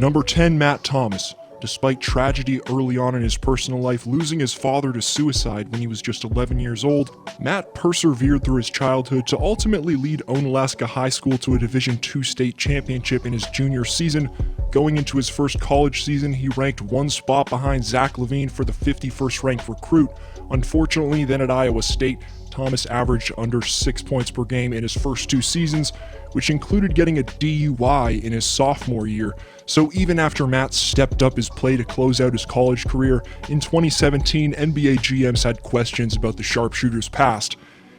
Number 10, Matt Thomas. Despite tragedy early on in his personal life, losing his father to suicide when he was just 11 years old, Matt persevered through his childhood to ultimately lead Onalaska High School to a Division II state championship in his junior season. Going into his first college season, he ranked one spot behind Zach Levine for the 51st ranked recruit. Unfortunately, then at Iowa State, Thomas averaged under 6 points per game in his first 2 seasons, which included getting a DUI in his sophomore year. So even after Matt stepped up his play to close out his college career, in 2017, NBA GMs had questions about the sharpshooter's past.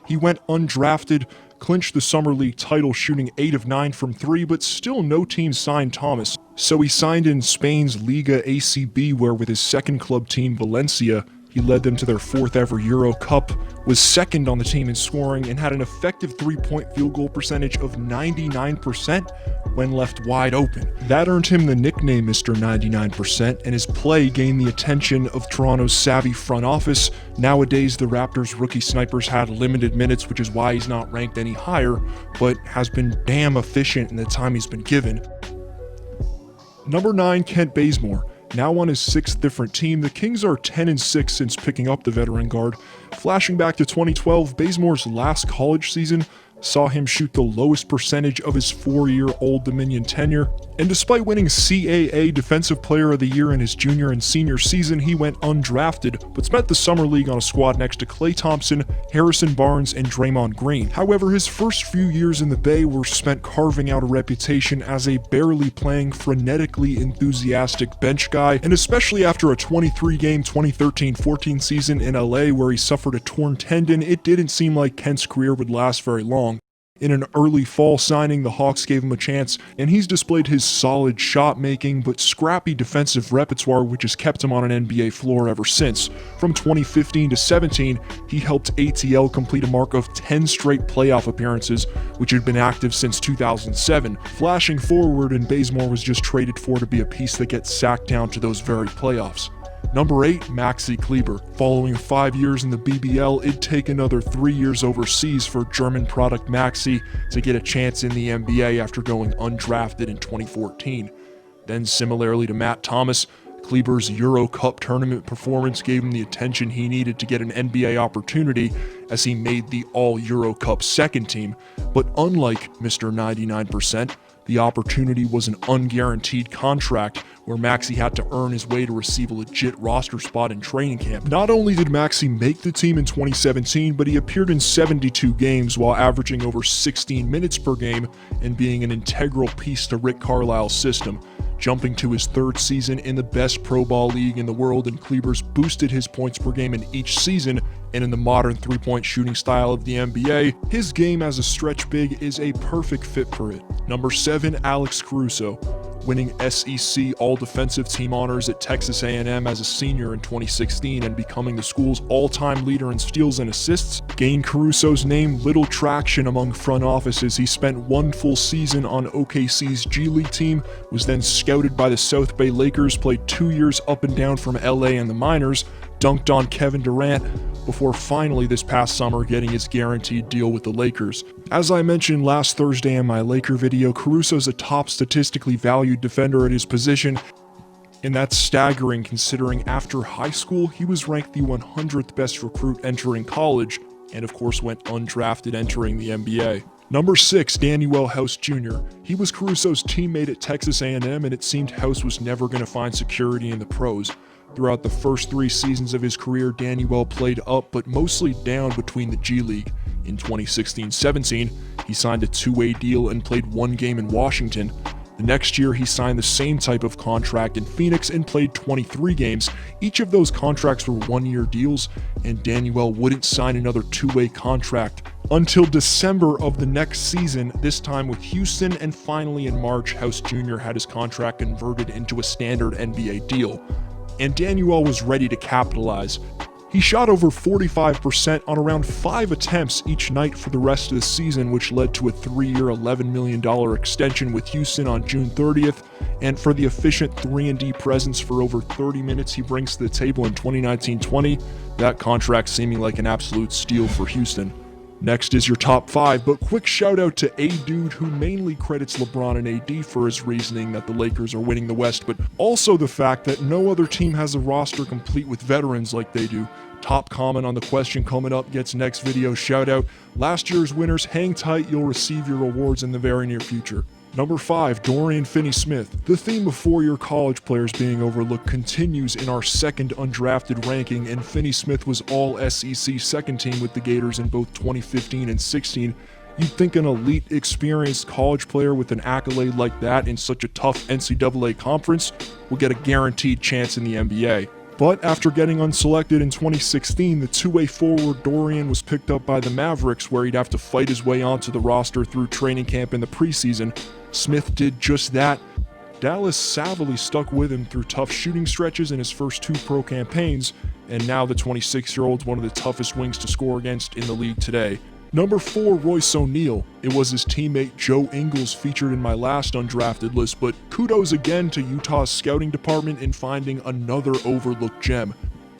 He went undrafted, clinched the Summer League title shooting 8 of 9 from 3, but still no team signed Thomas. So he signed in Spain's Liga ACB, where with his second club team, Valencia, he led them to their 4th ever Euro Cup, was second on the team in scoring, and had an effective 3-point field goal percentage of 99% when left wide open. That earned him the nickname Mr. 99%, and his play gained the attention of Toronto's savvy front office. Nowadays, the Raptors' rookie snipers had limited minutes, which is why he's not ranked any higher, but has been damn efficient in the time he's been given. Number 9, Kent Bazemore. Now on his 6th different team, the Kings are 10-6 since picking up the veteran guard. Flashing back to 2012, Bazemore's last college season saw him shoot the lowest percentage of his 4-year Old Dominion tenure, and despite winning CAA Defensive Player of the Year in his junior and senior season, he went undrafted, but spent the Summer League on a squad next to Klay Thompson, Harrison Barnes, and Draymond Green. However, his first few years in the Bay were spent carving out a reputation as a barely playing, frenetically enthusiastic bench guy, and especially after a 23-game 2013-14 season in LA where he suffered a torn tendon, it didn't seem like Kent's career would last very long. In an early fall signing, the Hawks gave him a chance, and he's displayed his solid shot-making but scrappy defensive repertoire which has kept him on an NBA floor ever since. From 2015 to 17, he helped ATL complete a mark of 10 straight playoff appearances, which had been active since 2007. Flashing forward, and Bazemore was just traded for to be a piece that gets sacked down to those very playoffs. Number 8, Maxi Kleber. Following 5 years in the BBL, it'd take another 3 years overseas for German product Maxi to get a chance in the NBA after going undrafted in 2014. Then similarly to Matt Thomas, Kleber's Euro Cup tournament performance gave him the attention he needed to get an NBA opportunity as he made the All-Euro Cup second team. But unlike Mr. 99%, the opportunity was an unguaranteed contract where Maxi had to earn his way to receive a legit roster spot in training camp. Not only did Maxi make the team in 2017, but he appeared in 72 games while averaging over 16 minutes per game and being an integral piece to Rick Carlisle's system. Jumping to his 3rd season in the best pro ball league in the world, and Kleber's boosted his points per game in each season, and in the modern 3-point shooting style of the NBA, his game as a stretch big is a perfect fit for it. Number 7, Alex Caruso. Winning SEC All-Defensive Team honors at Texas A&M as a senior in 2016 and becoming the school's all-time leader in steals and assists, gained Caruso's name little traction among front offices. He spent 1 full season on OKC's G League team, was then scouted by the South Bay Lakers, played 2 years up and down from LA and the minors, dunked on Kevin Durant, before finally this past summer getting his guaranteed deal with the Lakers. As I mentioned last Thursday in my Laker video, Caruso's a top statistically valued defender at his position, and that's staggering considering after high school he was ranked the 100th best recruit entering college, and of course went undrafted entering the NBA. Number 6, Danuel House Jr. He was Caruso's teammate at Texas A&M, and it seemed House was never going to find security in the pros. Throughout the first 3 seasons of his career, Danuel played up but mostly down between the G League. In 2016-17, he signed a 2-way deal and played 1 game in Washington. The next year, he signed the same type of contract in Phoenix and played 23 games. Each of those contracts were 1-year deals, and Danuel wouldn't sign another 2-way contract until December of the next season, this time with Houston, and finally in March, House Jr. had his contract converted into a standard NBA deal. And Danuel was ready to capitalize. He shot over 45% on around 5 attempts each night for the rest of the season, which led to a 3-year, $11 million extension with Houston on June 30th, and for the efficient 3-and-D presence for over 30 minutes he brings to the table in 2019-20, that contract seeming like an absolute steal for Houston. Next is your top 5, but quick shout out to a dude who mainly credits LeBron and AD for his reasoning that the Lakers are winning the West, but also the fact that no other team has a roster complete with veterans like they do. Top comment on the question coming up gets next video shout out. Last year's winners, hang tight, you'll receive your rewards in the very near future. Number 5, Dorian Finney-Smith. The theme of four-year college players being overlooked continues in our second undrafted ranking, and Finney-Smith was all SEC second team with the Gators in both 2015 and 16. You'd think an elite, experienced college player with an accolade like that in such a tough NCAA conference will get a guaranteed chance in the NBA. But after getting unselected in 2016, the two-way forward Dorian was picked up by the Mavericks, where he'd have to fight his way onto the roster through training camp in the preseason. Smith did just that. Dallas savvily stuck with him through tough shooting stretches in his first 2 pro campaigns, and now the 26-year-old's one of the toughest wings to score against in the league today. Number 4, Royce O'Neal. It was his teammate Joe Ingles featured in my last undrafted list, but kudos again to Utah's scouting department in finding another overlooked gem.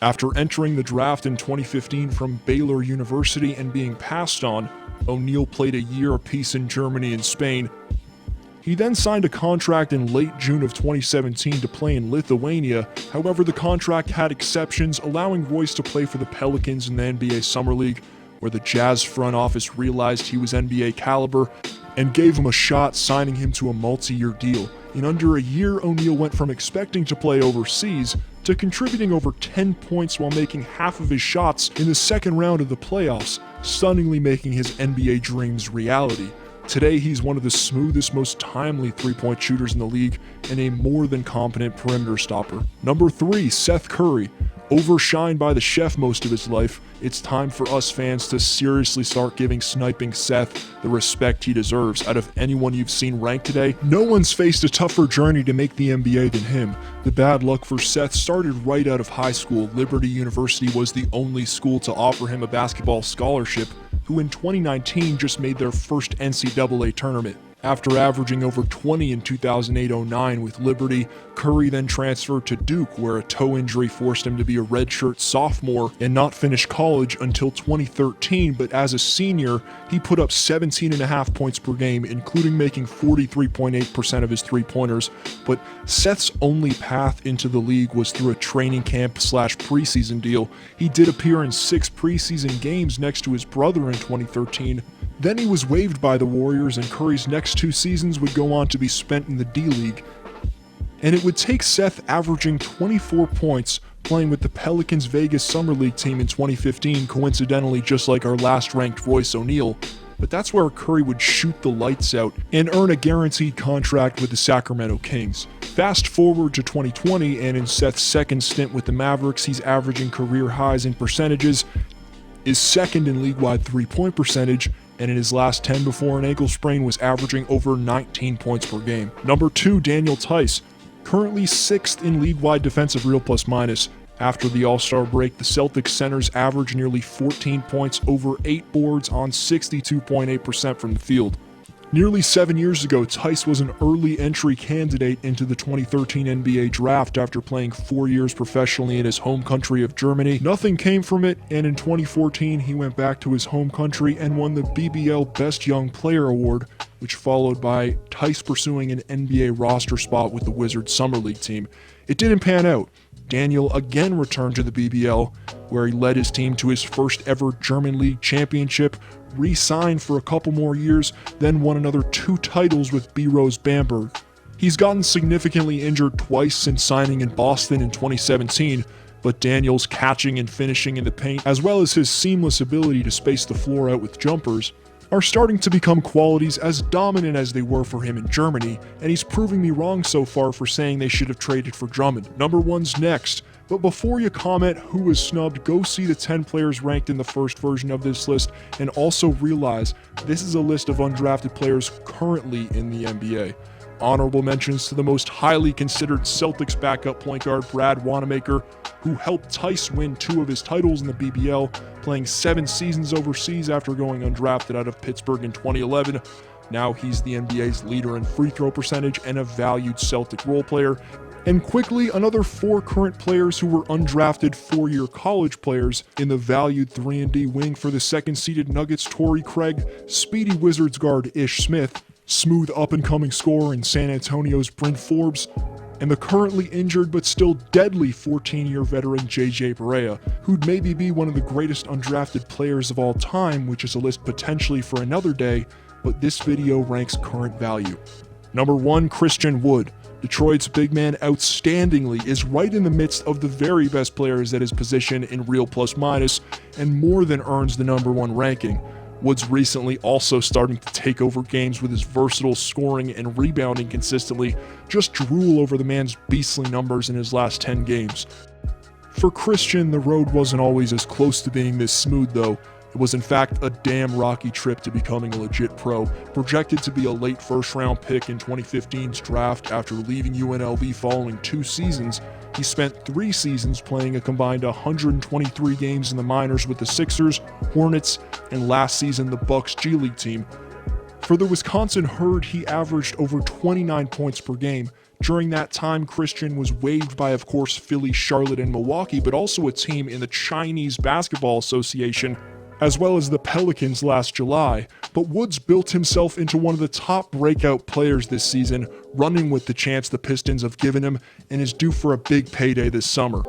After entering the draft in 2015 from Baylor University and being passed on, O'Neal played a year apiece in Germany and Spain. He then signed a contract in late June of 2017 to play in Lithuania. However, the contract had exceptions, allowing Royce to play for the Pelicans in the NBA Summer League, where the Jazz front office realized he was NBA caliber and gave him a shot, signing him to a multi-year deal. In under a year, O'Neal went from expecting to play overseas to contributing over 10 points while making half of his shots in the second round of the playoffs, stunningly making his NBA dreams reality. Today, he's one of the smoothest, most timely three-point shooters in the league and a more than competent perimeter stopper. Number 3, Seth Curry. Overshined by the chef most of his life, it's time for us fans to seriously start giving sniping Seth the respect he deserves. Out of anyone you've seen ranked today, no one's faced a tougher journey to make the NBA than him. The bad luck for Seth started right out of high school. Liberty University was the only school to offer him a basketball scholarship, who in 2019 just made their first NCAA tournament. After averaging over 20 in 2008-09 with Liberty, Curry then transferred to Duke, where a toe injury forced him to be a redshirt sophomore and not finish college until 2013, but as a senior, he put up 17.5 points per game, including making 43.8% of his three-pointers. But Seth's only path into the league was through a training camp/preseason deal. He did appear in 6 preseason games next to his brother in 2013. Then he was waived by the Warriors, and Curry's next 2 seasons would go on to be spent in the D-League. And it would take Seth averaging 24 points playing with the Pelicans Vegas Summer League team in 2015, coincidentally just like our last ranked Royce O'Neal. But that's where Curry would shoot the lights out and earn a guaranteed contract with the Sacramento Kings. Fast forward to 2020, and in Seth's second stint with the Mavericks, he's averaging career highs in percentages, is second in league-wide three-point percentage, and in his last 10 before an ankle sprain was averaging over 19 points per game. Number 2, Daniel Theis. Currently 6th in league-wide defensive real plus-minus. After the All-Star break, the Celtics centers averaged nearly 14 points, over 8 boards on 62.8% from the field. Nearly 7 years ago, Theis was an early entry candidate into the 2013 NBA draft after playing 4 years professionally in his home country of Germany. Nothing came from it, and in 2014 he went back to his home country and won the BBL Best Young Player Award, which followed by Theis pursuing an NBA roster spot with the Wizards Summer League team. It didn't pan out. Daniel again returned to the BBL, where he led his team to his first ever German League championship, re-signed for a couple more years, then won another 2 titles with B. Rose Bamberg. He's gotten significantly injured twice since signing in Boston in 2017, but Daniel's catching and finishing in the paint, as well as his seamless ability to space the floor out with jumpers, are starting to become qualities as dominant as they were for him in Germany, and he's proving me wrong so far for saying they should have traded for Drummond. Number 1's next. But before you comment who was snubbed, go see the 10 players ranked in the first version of this list, and also realize this is a list of undrafted players currently in the NBA. Honorable mentions to the most highly considered Celtics backup point guard Brad Wanamaker, who helped Theis win 2 of his titles in the BBL, playing 7 seasons overseas after going undrafted out of Pittsburgh in 2011. Now he's the NBA's leader in free throw percentage and a valued Celtic role player. And quickly, another 4 current players who were undrafted 4-year college players in the valued 3-and-D wing for the second-seeded Nuggets Torrey Craig, speedy Wizards guard Ish Smith, smooth up-and-coming scorer in San Antonio's Bryn Forbes, and the currently injured but still deadly 14-year veteran JJ Barea, who'd maybe be one of the greatest undrafted players of all time, which is a list potentially for another day, but this video ranks current value. Number 1, Christian Wood. Detroit's big man outstandingly is right in the midst of the very best players at his position in real plus minus, and more than earns the number 1 ranking. Wood's recently also starting to take over games with his versatile scoring and rebounding consistently. Just drool over the man's beastly numbers in his last 10 games. For Christian, the road wasn't always as close to being this smooth though. It was in fact a damn rocky trip to becoming a legit pro, projected to be a late first-round pick in 2015's draft after leaving UNLV following 2 seasons. He spent 3 seasons playing a combined 123 games in the minors with the Sixers, Hornets, and last season the Bucks G League team. For the Wisconsin Herd, he averaged over 29 points per game. During that time, Christian was waived by, of course, Philly, Charlotte, and Milwaukee, but also a team in the Chinese Basketball Association, as well as the Pelicans last July. But Woods built himself into one of the top breakout players this season, running with the chance the Pistons have given him, and is due for a big payday this summer.